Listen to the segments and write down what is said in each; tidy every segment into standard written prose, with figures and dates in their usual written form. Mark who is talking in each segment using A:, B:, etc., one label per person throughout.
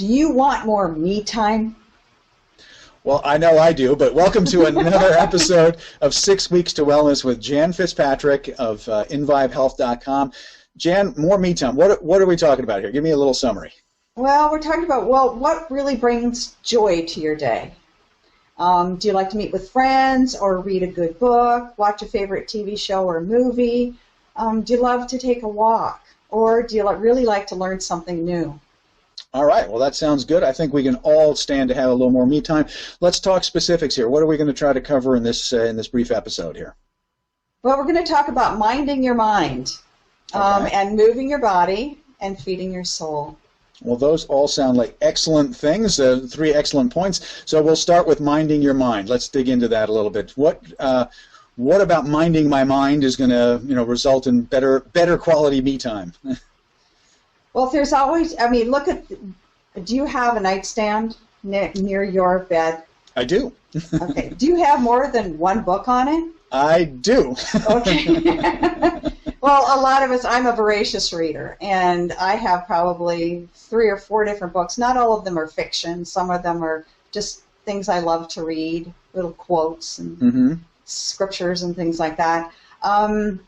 A: Do you want more me time?
B: Well, I know I do, but welcome to another episode of 6 Weeks to Wellness with Jan Fitzpatrick of inVibeHealth.com. Jan, more me time. What are we talking about here? Give me a little summary.
A: Well, we're talking about, what really brings joy to your day? Do you like to meet with friends or read a good book, watch a favorite TV show or movie? Do you love to take a walk? Or do you really like to learn something new?
B: All right. Well, that sounds good. I think we can all stand to have a little more me time. Let's talk specifics here. What are we going to try to cover in this brief episode here?
A: Well, we're going to talk about minding your mind, and moving your body and feeding your soul.
B: Well, those all sound like excellent things, 3 excellent points. So we'll start with minding your mind. Let's dig into that a little bit. What about minding my mind is going to, result in better quality me time?
A: Well, there's always, do you have a nightstand near your bed?
B: I do.
A: Okay. Do you have more than one book on it?
B: I do.
A: Okay. Well, a lot of us, I'm a voracious reader, and I have probably 3 or 4 different books. Not all of them are fiction. Some of them are just things I love to read, little quotes and scriptures and things like that. And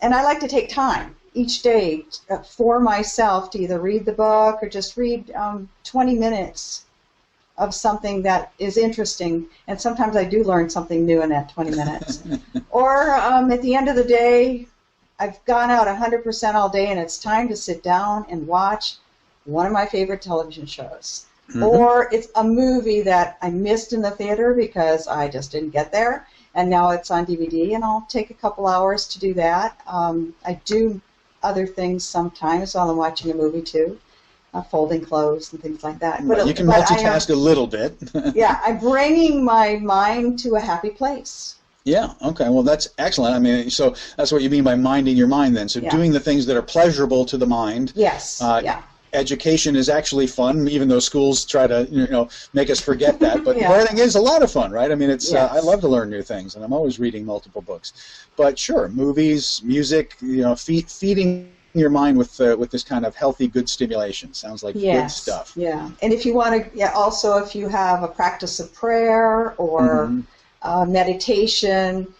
A: I like to take time each day for myself to either read the book or just read 20 minutes of something that is interesting, and sometimes I do learn something new in that 20 minutes. Or at the end of the day, I've gone out 100% all day, and it's time to sit down and watch one of my favorite television shows. Or it's a movie that I missed in the theater because I just didn't get there, and now it's on DVD, and I'll take a couple hours to do that. I do other things sometimes while I'm watching a movie too, folding clothes and things like that.
B: But you can multitask a little bit.
A: Yeah, I'm bringing my mind to a happy place.
B: Yeah, okay, well that's excellent. So that's what you mean by minding your mind then. So doing the things that are pleasurable to the mind.
A: Yes,
B: Education is actually fun, even though schools try to, make us forget that. But learning is a lot of fun, right? It's I love to learn new things, and I'm always reading multiple books. But sure, movies, music, feeding your mind with this kind of healthy, good stimulation sounds like good stuff.
A: Yeah, and if you want to, also if you have a practice of prayer or meditation,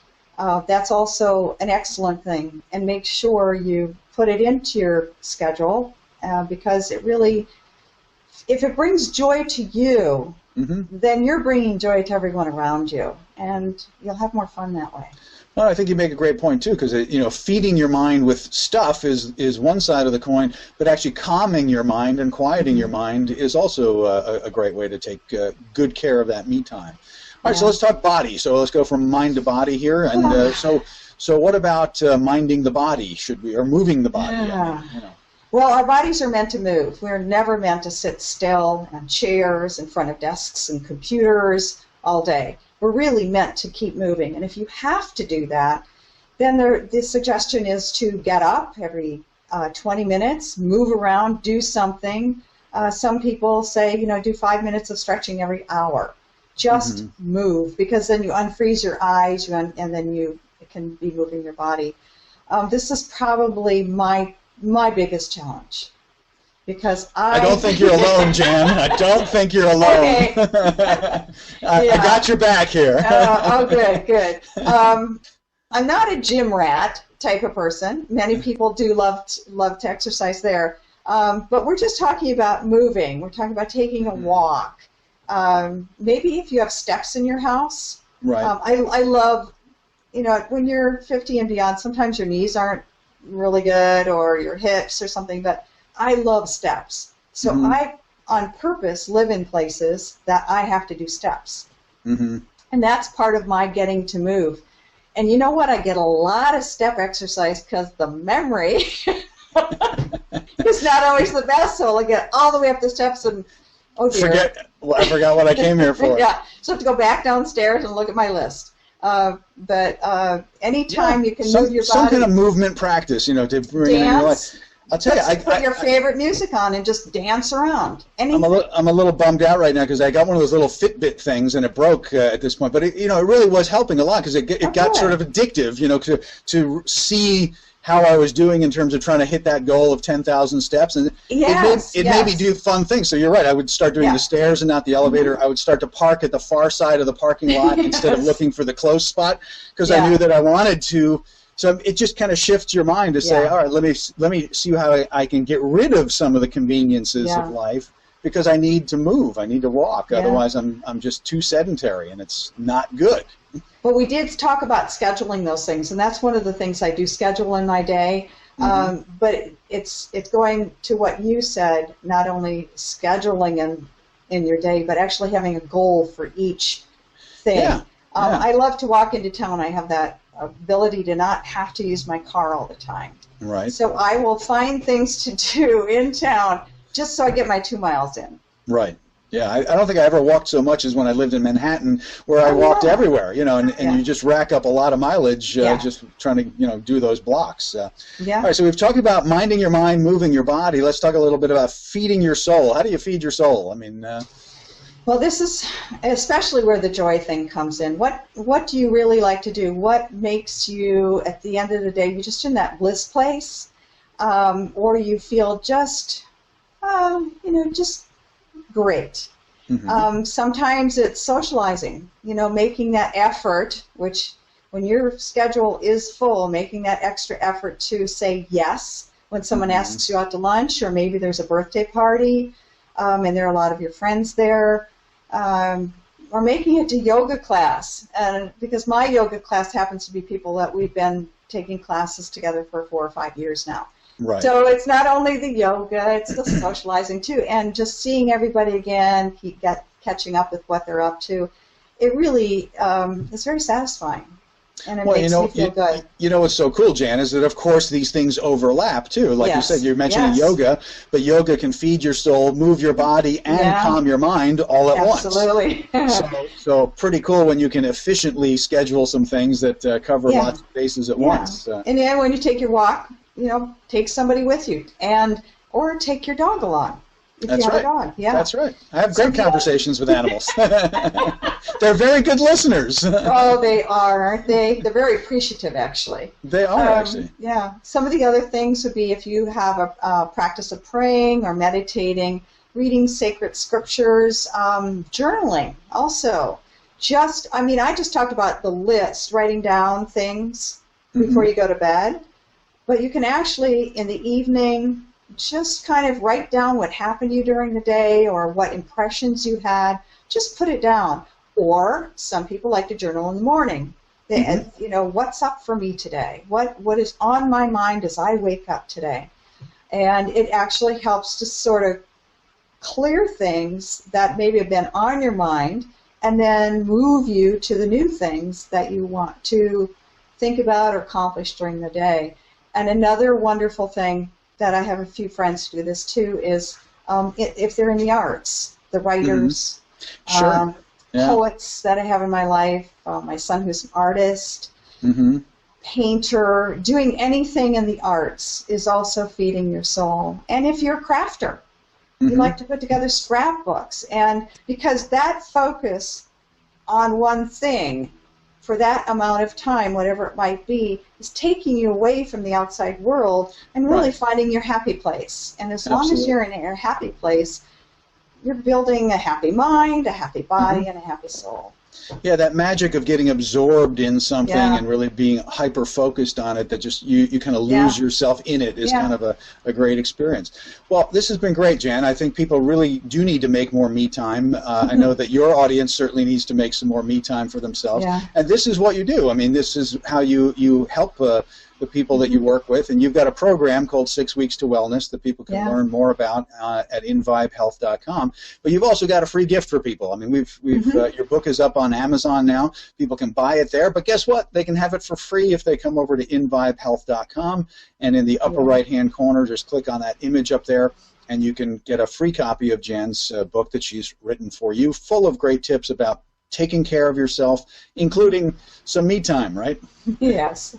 A: that's also an excellent thing. And make sure you put it into your schedule. Because it really, if it brings joy to you, then you're bringing joy to everyone around you, and you'll have more fun that way.
B: Well, I think you make a great point too, because feeding your mind with stuff is one side of the coin, but actually calming your mind and quieting your mind is also a great way to take good care of that me time. All right, so let's talk body. So let's go from mind to body here, and so what about minding the body? Or moving the body?
A: Well, our bodies are meant to move. We're never meant to sit still on chairs in front of desks and computers all day. We're really meant to keep moving. And if you have to do that, then the suggestion is to get up every 20 minutes, move around, do something. Some people say, do 5 minutes of stretching every hour. Just move, because then you unfreeze your eyes, and then you can be moving your body. This is probably my biggest challenge, because I don't
B: think you're alone, Jan. I don't think you're alone.
A: Okay.
B: I got your back here.
A: Good. I'm not a gym rat type of person. Many people do love to exercise there, but we're just talking about moving. We're talking about taking a walk. Maybe if you have steps in your house.
B: Right.
A: I love, when you're 50 and beyond, sometimes your knees aren't really good, or your hips or something, but I love steps. So I, on purpose, live in places that I have to do steps. And that's part of my getting to move. And you know what? I get a lot of step exercise because the memory is not always the best, so I'll get all the way up the steps and, oh dear.
B: I forgot what I came here for.
A: Yeah, so I have to go back downstairs and look at my list. But anytime you can move your body.
B: Some kind of movement practice, to bring in your life. I'll tell you,
A: put your favorite music on and just dance around.
B: I'm a little bummed out right now because I got one of those little Fitbit things and it broke at this point. But it really was helping a lot because it got sort of addictive, to see how I was doing in terms of trying to hit that goal of 10,000 steps, and it made me do fun things. So you're right. I would start doing the stairs and not the elevator. I would start to park at the far side of the parking lot instead of looking for the close spot, because I knew that I wanted to. So it just kind of shifts your mind to say, all right, let me see how I can get rid of some of the conveniences of life, because I need to move. I need to walk. Otherwise, I'm just too sedentary, and it's not good.
A: Well, we did talk about scheduling those things, and that's one of the things I do schedule in my day. But it's going to what you said, not only scheduling in your day, but actually having a goal for each thing. I love to walk into town. I have that ability to not have to use my car all the time.
B: Right.
A: So I will find things to do in town just so I get my 2 miles in.
B: Right. Yeah, I don't think I ever walked so much as when I lived in Manhattan, where I walked everywhere, and you just rack up a lot of mileage just trying to, do those blocks. All right, so we've talked about minding your mind, moving your body. Let's talk a little bit about feeding your soul. How do you feed your soul? I mean,
A: well, this is especially where the joy thing comes in. What do you really like to do? What makes you, at the end of the day, you're just in that bliss place, or you feel just, just great. Sometimes it's socializing, making that effort, which when your schedule is full, making that extra effort to say yes when someone asks you out to lunch, or maybe there's a birthday party and there are a lot of your friends there, or making it to yoga class. And because my yoga class happens to be people that we've been taking classes together for 4 or 5 years now.
B: Right.
A: So it's not only the yoga, it's the socializing too, and just seeing everybody again, catching up with what they're up to. It really is very satisfying, and it makes me feel good.
B: You know what's so cool, Jan, is that of course these things overlap too. Like you said, you're mentioning yoga, but yoga can feed your soul, move your body, and calm your mind all at once.
A: Absolutely.
B: So pretty cool when you can efficiently schedule some things that cover lots of bases at once.
A: And then when you take your walk, take somebody with you, or take your dog along if you have a dog. Yeah,
B: that's right. I have great conversations with animals. They're very good listeners.
A: Oh, they are, aren't they? They're very appreciative, actually.
B: They are, actually.
A: Yeah. Some of the other things would be if you have a practice of praying or meditating, reading sacred scriptures, journaling also. I just talked about the list, writing down things before you go to bed. But you can actually, in the evening, just kind of write down what happened to you during the day or what impressions you had. Just put it down. Or some people like to journal in the morning. What's up for me today? What is on my mind as I wake up today? And it actually helps to sort of clear things that maybe have been on your mind and then move you to the new things that you want to think about or accomplish during the day. And another wonderful thing that I have a few friends who do this too is if they're in the arts, the writers, poets that I have in my life, my son who's an artist, painter, doing anything in the arts is also feeding your soul. And if you're a crafter, you like to put together scrapbooks, and because that focus on one thing for that amount of time, whatever it might be, is taking you away from the outside world and really finding your happy place. And as long as you're in your happy place, you're building a happy mind, a happy body, and a happy soul.
B: Yeah, that magic of getting absorbed in something and really being hyper-focused on it, that just you kind of lose yourself in it is kind of a great experience. Well, this has been great, Jan. I think people really do need to make more me time. I know that your audience certainly needs to make some more me time for themselves. And this is what you do. I mean, this is how you help the people that you work with, and you've got a program called 6 Weeks to Wellness that people can learn more about at inVibeHealth.com. But you've also got a free gift for people. I mean, your book is up on Amazon now. People can buy it there, but guess what? They can have it for free if they come over to inVibeHealth.com, and in the upper right-hand corner, just click on that image up there, and you can get a free copy of Jan's book that she's written for you, full of great tips about taking care of yourself, including some me time, right?
A: Yes.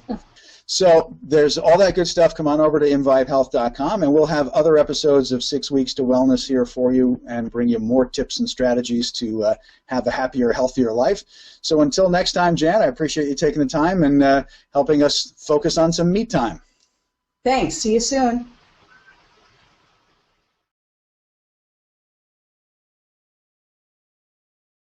B: So there's all that good stuff. Come on over to inVibeHealth.com, and we'll have other episodes of 6 Weeks to Wellness here for you and bring you more tips and strategies to have a happier, healthier life. So until next time, Jan, I appreciate you taking the time and helping us focus on some me time.
A: Thanks. See you soon.